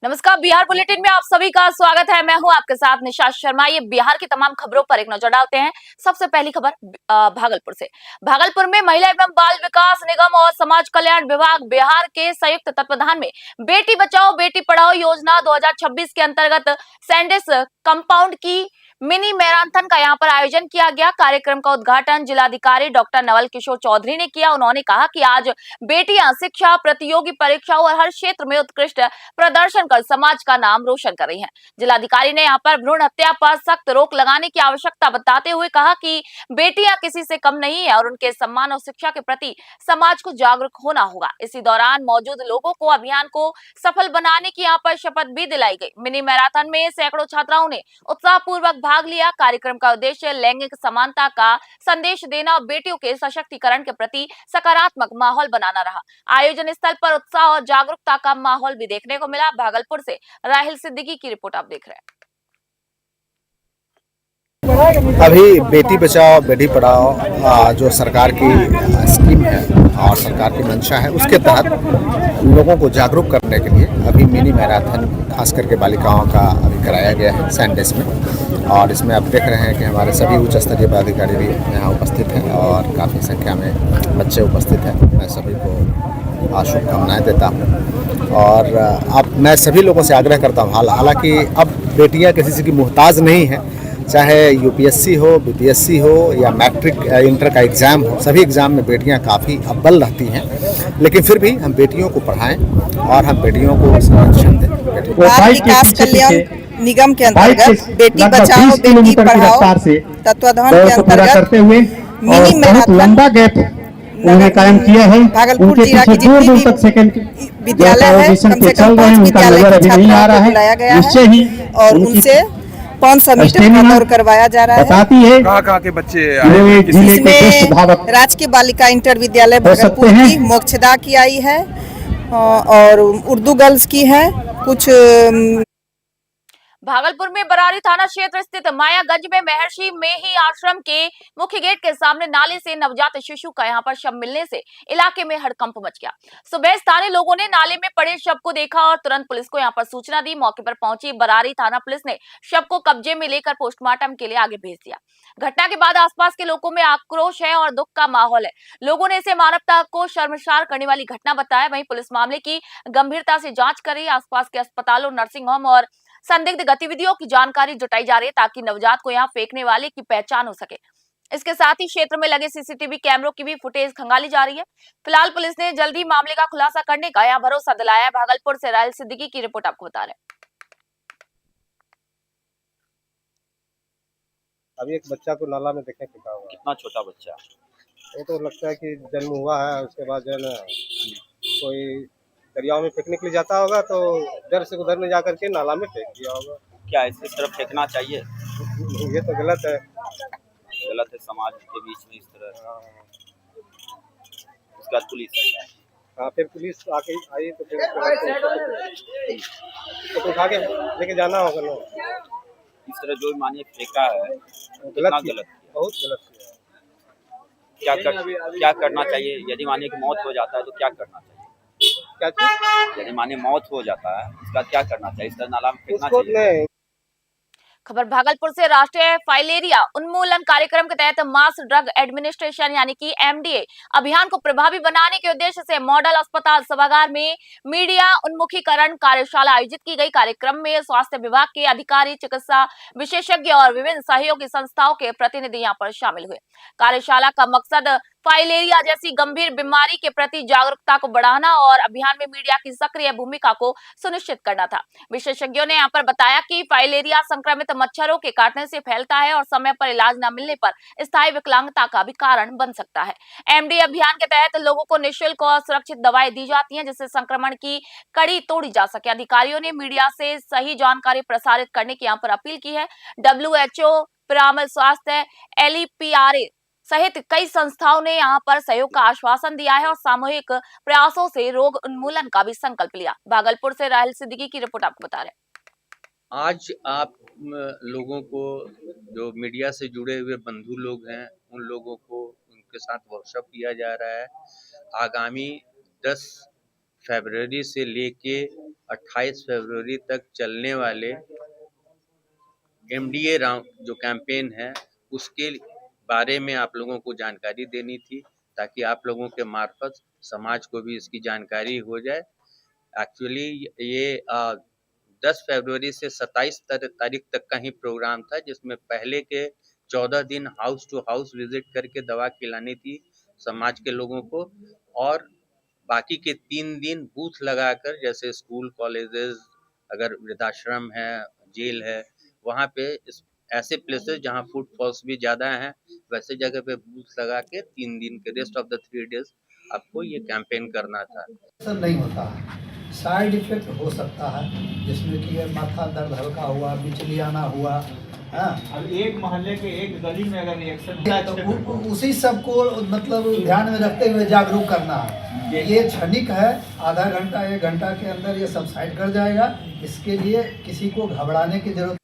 नमस्कार। बिहार बुलेटिन में आप सभी का स्वागत है। मैं हूं आपके साथ निशा शर्मा। ये बिहार की तमाम खबरों पर एक नजर डालते हैं। सबसे पहली खबर भागलपुर से। भागलपुर में महिला एवं बाल विकास निगम और समाज कल्याण विभाग बिहार के संयुक्त तत्वाधान में बेटी बचाओ बेटी पढ़ाओ योजना 2026 के अंतर्गत सैंडिस कंपाउंड की मिनी मैराथन का यहाँ पर आयोजन किया गया। कार्यक्रम का उद्घाटन जिलाधिकारी डॉक्टर नवल किशोर चौधरी ने किया। उन्होंने कहा कि आज बेटियां शिक्षा, प्रतियोगी परीक्षाओं और हर क्षेत्र में उत्कृष्ट प्रदर्शन कर समाज का नाम रोशन कर रही हैं। जिलाधिकारी ने यहाँ पर भ्रूण हत्या पर सख्त रोक लगाने की आवश्यकता बताते हुए कहा कि बेटियां किसी से कम नहीं है और उनके सम्मान और शिक्षा के प्रति समाज को जागरूक होना होगा। इसी दौरान मौजूद लोगों को अभियान को सफल बनाने की यहाँ पर शपथ भी दिलाई गई। मिनी मैराथन में सैकड़ों छात्राओं ने उत्साहपूर्वक भाग लिया। कार्यक्रम का उद्देश्य लैंगिक समानता का संदेश देना और बेटियों के सशक्तिकरण के प्रति सकारात्मक माहौल बनाना रहा। आयोजन स्थल पर उत्साह और जागरूकता का माहौल भी देखने को मिला। भागलपुर से राहिल सिद्दीकी की रिपोर्ट आप देख रहे हैं। अभी बेटी बचाओ बेटी पढ़ाओ जो सरकार की स्कीम है और सरकार की मंशा है, उसके तहत लोगों को जागरूक करने के लिए अभी मिनी मैराथन खास करके बालिकाओं का अभी कराया गया है सैंडिस में। और इसमें आप देख रहे हैं कि हमारे सभी उच्च स्तरीय पदाधिकारी भी यहाँ उपस्थित हैं और काफ़ी संख्या में बच्चे उपस्थित हैं। मैं सभी को शुभकामनाएँ देता हूँ और अब मैं सभी लोगों से आग्रह करता हूँ, हालांकि अब बेटियाँ किसी की मोहताज नहीं हैं, चाहे यूपीएससी हो, बीपीएससी हो या मैट्रिक इंटर का एग्ज़ाम हो, सभी एग्ज़ाम में बेटियां काफ़ी अव्वल रहती हैं। लेकिन फिर भी हम बेटियों को पढ़ाएं और हम बेटियों को संरक्षण दें। बाल विकास कल्याण निगम के अंतर्गत बेटी बचाओ बेटी पढ़ाओ तत्वाधान के अंतर्गत मिनी मैराथन उन्होंने कायम किया है। भागलपुर उनके जिला पीछे की दूर दूर जितनी तक सेकंड विद्यालय है, कम से कम 5 विद्यालय की छात्राओं को बुलाया गया है और उनसे 500 मीटर का दौड़ करवाया जा रहा है। बताती है कहाँ के बच्चे इसमें राजकीय बालिका इंटर विद्यालय भागलपुर की मोक्षदा की आई है और उर्दू गर्ल्स की है। कुछ भागलपुर में बरारी थाना क्षेत्र स्थित मायागंज में महर्षि मेही आश्रम के मुख्य गेट के सामने नाले से नवजात शिशु का यहां पर शव मिलने से इलाके में हड़कंप मच गया। सुबह स्थानीय लोगों ने नाले में पड़े शव को देखा और तुरंत पुलिस को यहां पर सूचना दी। मौके पर पहुंची बरारी थाना पुलिस ने शव को कब्जे में लेकर पोस्टमार्टम के लिए आगे भेज दिया। घटना के बाद आसपास के लोगों में आक्रोश है और दुख का माहौल है। लोगों ने इसे मानवता को शर्मसार करने वाली घटना बताया। वहीं पुलिस मामले की गंभीरता से जांच कर रही है। आसपास के अस्पतालों, नर्सिंग होम और संदिग्ध गतिविधियों की जानकारी जुटाई जा रही है ताकि नवजात को यहां फेंकने वाले की पहचान हो सके। इसके साथ ही क्षेत्र में लगे सीसीटीवी कैमरों की भी फुटेज खंगाली जा रही है। फिलहाल पुलिस ने जल्दी मामले का खुलासा करने का यहां भरोसा दिलाया है। भागलपुर से राहिल सिद्दीकी की रिपोर्ट आपको बता रहे हैं। अभी एक बच्चा को नाला में देखे फेंका हुआ है। कितना छोटा बच्चा? वो तो लगता है कि जन्म हुआ है, उसके बाद जो है ना कोई दरियाओं में फेंकने के लिए जाता होगा तो इधर से उधर में जाकर के नाला में फेंक दिया होगा। क्या इस तरफ फेंकना चाहिए? ये तो गलत है। गलत है समाज के बीच में इस तरह। उसके बाद पुलिस हाँ, फिर पुलिस आके आई तो फिर तो उठा के लेके जाना होगा ना। इस तरह जो मानिए फेंका है गलत किया, बहुत गलत किया। क्या करना चाहिए? यदि मानिए कि मौत हो जाता है तो क्या करना चाहिए? क्या चीज? यदि मानिए मौत हो जाता है इसका क्या करना चाहिए? इस तरह नाला में फेंकना चाहिए? खबर भागलपुर से। राष्ट्रीय फाइलेरिया उन्मूलन कार्यक्रम के तहत मास ड्रग एडमिनिस्ट्रेशन यानी कि एमडीए अभियान को प्रभावी बनाने के उद्देश्य से मॉडल अस्पताल सभागार में मीडिया उन्मुखीकरण कार्यशाला आयोजित की गई। कार्यक्रम में स्वास्थ्य विभाग के अधिकारी, चिकित्सा विशेषज्ञ और विभिन्न सहयोगी संस्थाओं के प्रतिनिधि यहाँ पर शामिल हुए। कार्यशाला का मकसद फाइलेरिया जैसी गंभीर बीमारी के प्रति जागरूकता को बढ़ाना और अभियान में मीडिया की सक्रिय भूमिका को सुनिश्चित करना था। विशेषज्ञों ने यहाँ पर बताया कि फाइलेरिया संक्रमित मच्छरों के काटने से फैलता है और समय पर इलाज न मिलने पर स्थायी विकलांगता का भी कारण बन सकता है। एमडी अभियान के तहत लोगों को निःशुल्क और सुरक्षित दवाएं दी जाती हैं जिससे संक्रमण की कड़ी तोड़ी जा सके। अधिकारियों ने मीडिया से सही जानकारी प्रसारित करने की यहाँ पर अपील की है। WHO, पिरामल स्वास्थ्य, LEPRA सहित कई संस्थाओं ने यहाँ पर सहयोग का आश्वासन दिया है और सामूहिक प्रयासों से रोग उन्मूलन का भी संकल्प लिया। भागलपुर से राहिल सिद्दीकी की रिपोर्ट आपको बता रहे हैं। आज आप लोगों को जो मीडिया से जुड़े हुए बंधु लोग हैं उन लोगों को उनके साथ वर्कशॉप किया जा रहा है। आगामी 10 फरवरी से लेके 28 फरवरी तक चलने वाले एमडीए राउंड जो कैंपेन है उसके बारे में आप लोगों को जानकारी देनी थी, ताकि आप लोगों के मार्फत समाज को भी इसकी जानकारी हो जाए। एक्चुअली ये 10 फरवरी से 27 तारीख तक का ही प्रोग्राम था, जिसमें पहले के 14 दिन हाउस टू हाउस विजिट करके दवा खिलानी थी समाज के लोगों को, और बाकी के 3 दिन बूथ लगाकर, जैसे स्कूल कॉलेजेस, अगर वृद्धाश्रम है, जेल है, वहाँ पे ऐसे प्लेसेस जहाँ फुटफॉल्स भी ज़्यादा हैं, वैसे जगह पे बूथ लगा के 3 दिन के रेस्ट ऑफ द 3 डेज आपको ये कैंपेन करना था। असर नहीं होता है, साइड इफेक्ट हो सकता है, जिसमें कि माथा दर्द हल्का हुआ, बिचली आना हुआ। हाँ, अब एक मोहल्ले के एक गली में अगर रिएक्शन तो उसी सबको मतलब ध्यान में रखते हुए जागरूक करना है। ये क्षणिक है, आधा घंटा 1 घंटा के अंदर ये सबसाइड कर जाएगा। इसके लिए किसी को घबराने की जरूरत।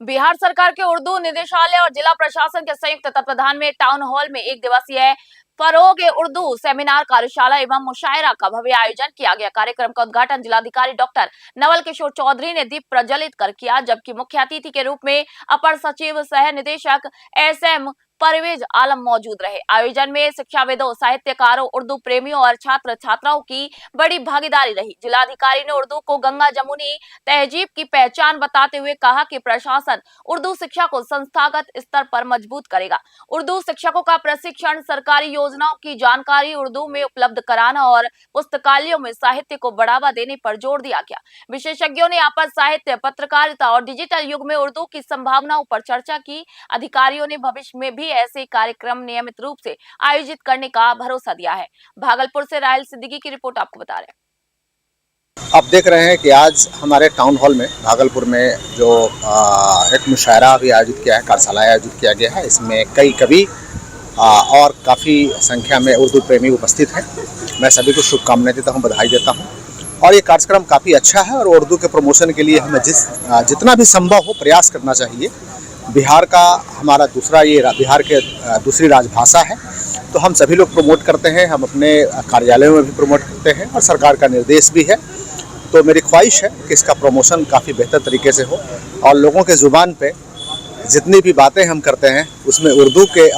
बिहार सरकार के उर्दू निदेशालय और जिला प्रशासन के संयुक्त तत्वाधान में टाउन हॉल में 1 दिवसीय फरोग उर्दू सेमिनार, कार्यशाला एवं मुशायरा का भव्य आयोजन किया गया। कार्यक्रम का उद्घाटन जिलाधिकारी डॉक्टर नवल किशोर चौधरी ने दीप प्रज्वलित कर किया, जबकि मुख्य अतिथि के रूप में अपर सचिव सह निदेशक एसएम परवेज आलम मौजूद रहे। आयोजन में शिक्षाविदों, साहित्यकारों, उर्दू प्रेमियों और छात्र छात्राओं की बड़ी भागीदारी रही। जिलाधिकारी ने उर्दू को गंगा जमुनी तहजीब की पहचान बताते हुए कहा कि प्रशासन उर्दू शिक्षा को संस्थागत स्तर पर मजबूत करेगा। उर्दू शिक्षकों का प्रशिक्षण, सरकारी योजनाओं की जानकारी उर्दू में उपलब्ध कराना और पुस्तकालयों में साहित्य को बढ़ावा देने पर जोर दिया गया। विशेषज्ञों ने आपस साहित्य, पत्रकारिता और डिजिटल युग में उर्दू की संभावनाओं पर चर्चा की। अधिकारियों ने भविष्य में भी ऐसे कार्यक्रम नियमित रूप से आयोजित करने का भरोसा दिया है। भागलपुर से राहिल सिद्दीकी की रिपोर्ट आपको बता रहे हैं। आप देख रहे हैं कि आज हमारे टाउन हॉल में भागलपुर में जो एक मुशायरा भी आयोजित किया है, कार्यशाला आयोजित किया गया है। इसमें कई कवि और काफ़ी संख्या में उर्दू प्रेमी उपस्थित हैं। मैं सभी को शुभकामनाएं देता हूं, बधाई देता हूं। और ये कार्यक्रम काफ़ी अच्छा है और उर्दू के प्रमोशन के लिए हमें जितना भी संभव हो प्रयास करना चाहिए। बिहार का हमारा बिहार के दूसरी राजभाषा है, तो हम सभी लोग प्रमोट करते हैं, हम अपने कार्यालयों में भी प्रमोट करते हैं और सरकार का निर्देश भी है। तो मेरी ख्वाहिश है कि इसका प्रमोशन काफ़ी बेहतर तरीके से हो और लोगों के ज़ुबान पे जितनी भी बातें हम करते हैं उसमें उर्दू के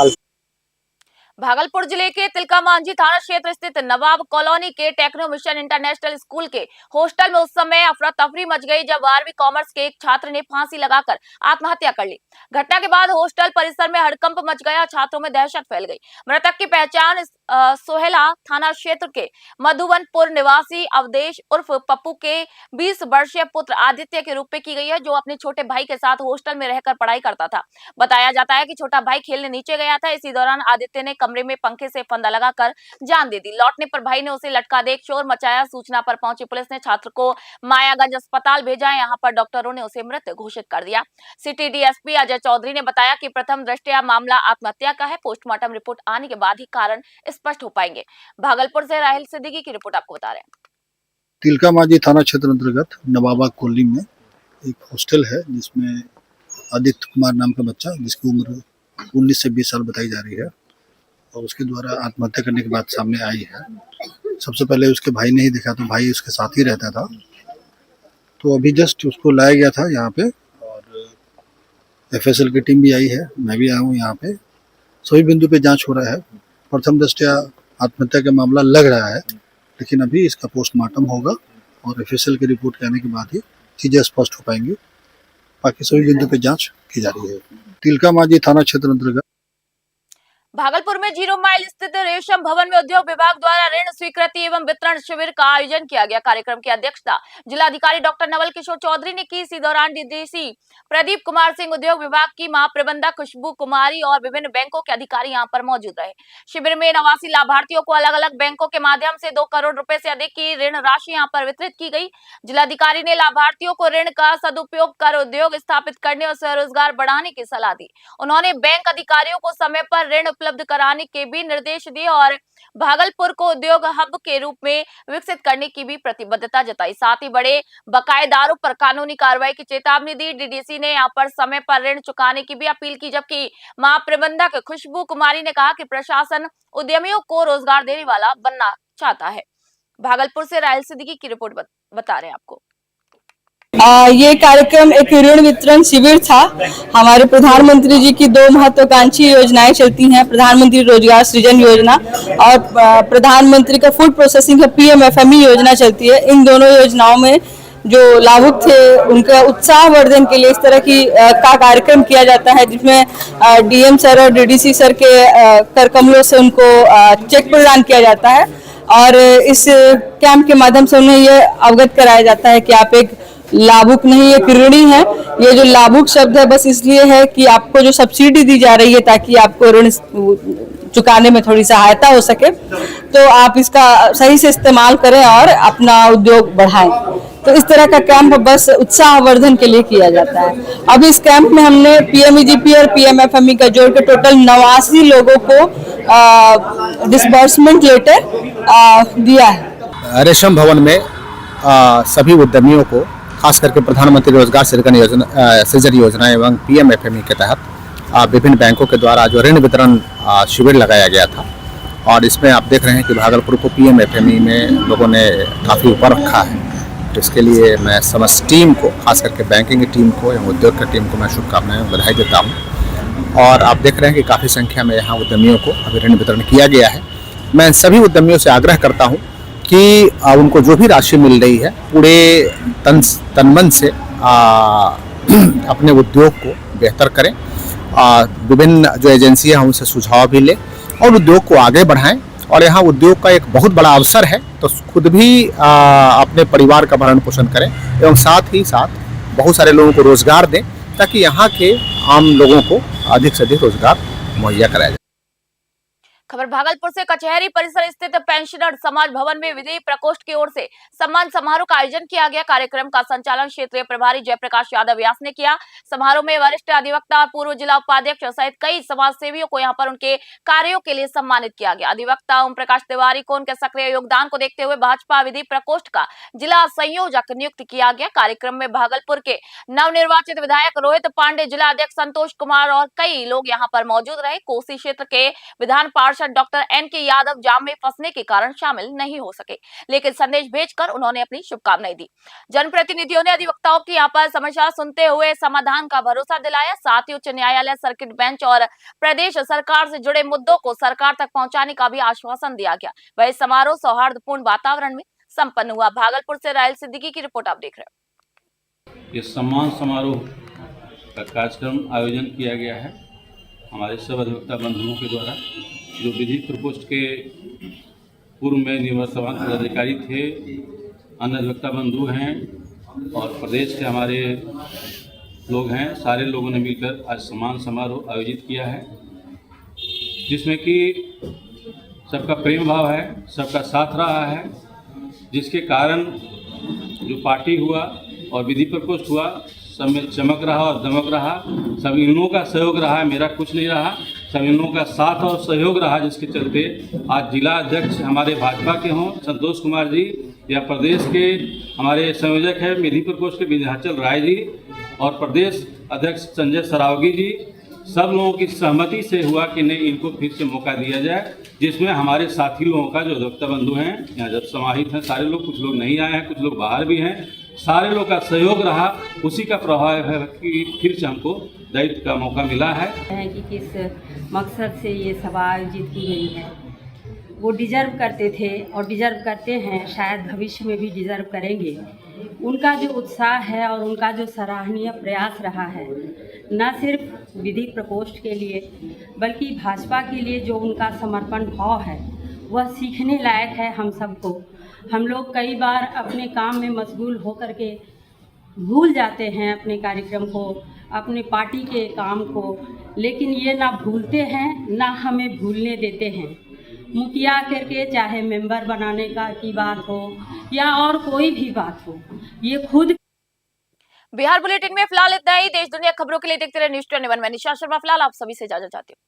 भागलपुर जिले के तिलका मांझी थाना क्षेत्र स्थित नवाब colony K techno mission international school के हॉस्टल में उस समय अफरा तफरी मच गई जब 12वीं कॉमर्स के एक छात्र ने फांसी लगाकर आत्महत्या कर ली। घटना के बाद हॉस्टल परिसर में हड़कंप मच गया, छात्रों में दहशत फैल गई। मृतक की पहचान सोहेला थाना क्षेत्र के मधुबनपुर निवासी अवधेश उर्फ पप्पू के 20 वर्षीय पुत्र आदित्य के रूप में की गई है, जो अपने छोटे भाई के साथ हॉस्टल में रहकर पढ़ाई करता था। बताया जाता है कि छोटा भाई खेलने नीचे गया था। इसी दौरान आदित्य ने कमरे में पंखे से फंदा लगाकर जान दे दी। लौटने पर भाई ने उसे लटका देख शोर मचाया। सूचना पर पहुंची पुलिस ने छात्र को मायागंज अस्पताल भेजा। यहां पर डॉक्टरों ने उसे मृत घोषित कर दिया। सिटी डीएसपी अजय चौधरी ने बताया कि प्रथम दृष्टया मामला आत्महत्या का है। पोस्टमार्टम रिपोर्ट आने के बाद ही कारण स्पष्ट हो पाएंगे। भागलपुर से राहिल सिद्दीकी की रिपोर्ट आपको बता रहे हैं। तिलका मांझी थाना क्षेत्र अंतर्गत नवाबा कॉलोनी में एक हॉस्टल है जिसमें आदित्य कुमार नाम का बच्चा, जिसकी उम्र 19 से 20 साल बताई जा रही है, और उसके द्वारा आत्महत्या करने की बात सामने आई है। सबसे पहले उसके भाई ने ही देखा, तो भाई उसके साथ ही रहता था। तो अभी जस्ट उसको लाया गया था यहाँ पे, और एफएसएल की टीम भी आई है, मैं भी आया हूँ यहाँ पे। सभी बिंदु पे जांच हो रहा है। प्रथम दृष्टया आत्महत्या का मामला लग रहा है, लेकिन अभी इसका पोस्टमार्टम होगा और एफएसएल की रिपोर्ट के आने के बाद ही चीजें स्पष्ट हो पाएंगी। बाकी सभी बिंदु पे जांच की जा रही है। तिलका मांझी थाना क्षेत्र अंतर्गत भागलपुर में 0 माइल स्थित रेशम भवन में उद्योग विभाग द्वारा ऋण स्वीकृति एवं वितरण शिविर का आयोजन किया गया। कार्यक्रम की अध्यक्षता जिलाधिकारी डॉक्टर नवल किशोर चौधरी ने की। इसी दौरान डीडीसी प्रदीप कुमार सिंह, उद्योग विभाग की महाप्रबंधक खुशबू कुमारी और विभिन्न बैंकों के अधिकारी यहां पर मौजूद रहे। शिविर में 89 लाभार्थियों को अलग अलग बैंकों के माध्यम से 2 करोड़ रुपए से अधिक की ऋण राशि यहां पर वितरित की गई। जिलाधिकारी ने लाभार्थियों को ऋण का सदुपयोग कर उद्योग स्थापित करने और स्वरोजगार बढ़ाने की सलाह दी। उन्होंने बैंक अधिकारियों को समय पर ऋण उपलब्ध कराने के भी निर्देश दिए और भागलपुर को उद्योग हब के रूप में विकसित करने की भी प्रतिबद्धता जताई। साथ ही बड़े बकायेदारों पर कानूनी कार्रवाई की चेतावनी दी। डीडीसी ने यहां पर समय पर ऋण चुकाने की भी अपील की, जबकि महाप्रबंधक खुशबू कुमारी ने कहा कि प्रशासन उद्यमियों को रोजगार देने वाला बनना चाहता है। भागलपुर से राहिल सिद्दीकी की रिपोर्ट बता रहे हैं आपको। ये कार्यक्रम एक ऋण वितरण शिविर था। हमारे प्रधानमंत्री जी की 2 महत्वाकांक्षी योजनाएं चलती हैं, प्रधानमंत्री रोजगार सृजन योजना और प्रधानमंत्री का फूड प्रोसेसिंग का PMFME योजना चलती है। इन दोनों योजनाओं में जो लाभुक थे उनका उत्साहवर्धन के लिए इस तरह की का कार्यक्रम किया जाता है, जिसमें DM सर और DDC सर के कर कमलों से उनको चेक प्रदान किया जाता है और इस कैंप के माध्यम से उन्हें ये अवगत कराया जाता है कि आप एक लाभुक नहीं एक ऋणी है। ये जो लाभुक शब्द है बस इसलिए है कि आपको जो सब्सिडी दी जा रही है ताकि आपको ऋण चुकाने में थोड़ी सहायता हो सके, तो आप इसका सही से इस्तेमाल करें और अपना उद्योग बढ़ाएं। तो इस तरह का कैंप बस उत्साहवर्धन के लिए किया जाता है। अब इस कैंप में हमने PMEGP और PMFME का जोड़ के टोटल 89 लोगों को डिसबर्समेंट लेटर दिया है। रेशम भवन में सभी उद्यमियों को खास करके प्रधानमंत्री रोजगार सृजन योजना एवं PMFME के तहत विभिन्न बैंकों के द्वारा जो ऋण वितरण शिविर लगाया गया था और इसमें आप देख रहे हैं कि भागलपुर को PMFME में लोगों ने काफ़ी ऊपर रखा है। तो इसके लिए मैं समस्त टीम को, खास करके बैंकिंग की टीम को एवं उद्योग की टीम को मैं शुभकामनाएं बधाई देता हूं। और आप देख रहे हैं कि काफ़ी संख्या में यहाँ उद्यमियों को अभी ऋण वितरण किया गया है। मैं सभी उद्यमियों से आग्रह करता हूँ कि उनको जो भी राशि मिल रही है पूरे तन मन से अपने उद्योग को बेहतर करें। विभिन्न जो एजेंसियां हैं उनसे सुझाव भी लें और उद्योग को आगे बढ़ाएं। और यहाँ उद्योग का एक बहुत बड़ा अवसर है, तो खुद भी अपने परिवार का भरण पोषण करें एवं साथ ही साथ बहुत सारे लोगों को रोजगार दें ताकि यहाँ के आम लोगों को अधिक से अधिक रोजगार मुहैया कराया जाए। खबर भागलपुर से कचहरी परिसर स्थित पेंशनर समाज भवन में विधि प्रकोष्ठ की ओर से सम्मान समारोह का आयोजन किया गया। कार्यक्रम का संचालन क्षेत्रीय प्रभारी जयप्रकाश यादव व्यास ने किया। समारोह में वरिष्ठ अधिवक्ता और पूर्व जिला उपाध्यक्ष सहित कई समाज सेवियों को यहां पर उनके कार्यों के लिए सम्मानित किया गया। अधिवक्ता ओम प्रकाश तिवारी को उनके सक्रिय योगदान को देखते हुए भाजपा विधि प्रकोष्ठ का जिला संयोजक नियुक्त किया गया। कार्यक्रम में भागलपुर के नवनिर्वाचित विधायक रोहित पांडे, जिला अध्यक्ष संतोष कुमार और कई लोग यहाँ पर मौजूद रहे। कोसी क्षेत्र के विधान डॉक्टर NK यादव जाम में फंसने के कारण शामिल नहीं हो सके, लेकिन संदेश भेजकर उन्होंने अपनी शुभकामनाएं दी। जनप्रतिनिधियों ने अधिवक्ताओं की यहाँ पर समस्या सुनते हुए समाधान का भरोसा दिलाया। साथ ही उच्च न्यायालय, सर्किट बेंच और प्रदेश सरकार से जुड़े मुद्दों को सरकार तक पहुंचाने का भी आश्वासन दिया गया। वह समारोह सौहार्दपूर्ण वातावरण में संपन्न हुआ। भागलपुर से राहिल सिद्दीकी की रिपोर्ट आप देख रहे हो। ये सम्मान समारोह का कार्यक्रम आयोजन किया गया है हमारे सब अधिवक्ता बंधुओं के द्वारा, जो विधि प्रकोष्ठ के पूर्व में निवर्तमान पदाधिकारी थे, अन्य अधिवक्ता बंधु हैं और प्रदेश के हमारे लोग हैं। सारे लोगों ने मिलकर आज सम्मान समारोह आयोजित किया है, जिसमें कि सबका प्रेम भाव है, सबका साथ रहा है, जिसके कारण जो पार्टी हुआ और विधि प्रकोष्ठ हुआ सब में चमक रहा और दमक रहा। सब इन लोगों का सहयोग रहा, मेरा कुछ नहीं रहा, सब इन लोगों का साथ और सहयोग रहा, जिसके चलते आज जिला अध्यक्ष हमारे भाजपा के हों संतोष कुमार जी, या प्रदेश के हमारे संयोजक हैं विधि प्रकोष्ठ के विंध्याचल राय जी और प्रदेश अध्यक्ष संजय सरावगी जी, सब लोगों की सहमति से हुआ कि नहीं, इनको फिर से मौका दिया जाए, जिसमें हमारे साथी लोगों का जो अधिवक्ता बंधु हैं यहाँ जब समाहित हैं सारे लोग, कुछ लोग नहीं आए हैं, कुछ लोग बाहर भी हैं, सारे लोग का सहयोग रहा। उसी का प्रभाव है कि फिर से हमको दायित्व का मौका मिला है कि किस मकसद से ये सभा आयोजित की गई है। वो डिजर्व करते थे और डिजर्व करते हैं, शायद भविष्य में भी डिजर्व करेंगे। उनका जो उत्साह है और उनका जो सराहनीय प्रयास रहा है, न सिर्फ विधि प्रकोष्ठ के लिए बल्कि भाजपा के लिए जो उनका समर्पण भाव है वह सीखने लायक है हम सबको। हम लोग कई बार अपने काम में मशगूल होकर के भूल जाते हैं अपने कार्यक्रम को, अपने पार्टी के काम को, लेकिन ये ना भूलते हैं ना हमें भूलने देते हैं। मुखिया करके चाहे मेंबर बनाने का की बात हो या और कोई भी बात हो, ये खुद। बिहार बुलेटिन में फिलहाल इतना ही। देश दुनिया खबरों के लिए देखते रहे न्यूज़ 21। मैं निशा शर्मा फिलहाल आप सभी से इजाजत चाहती हूँ।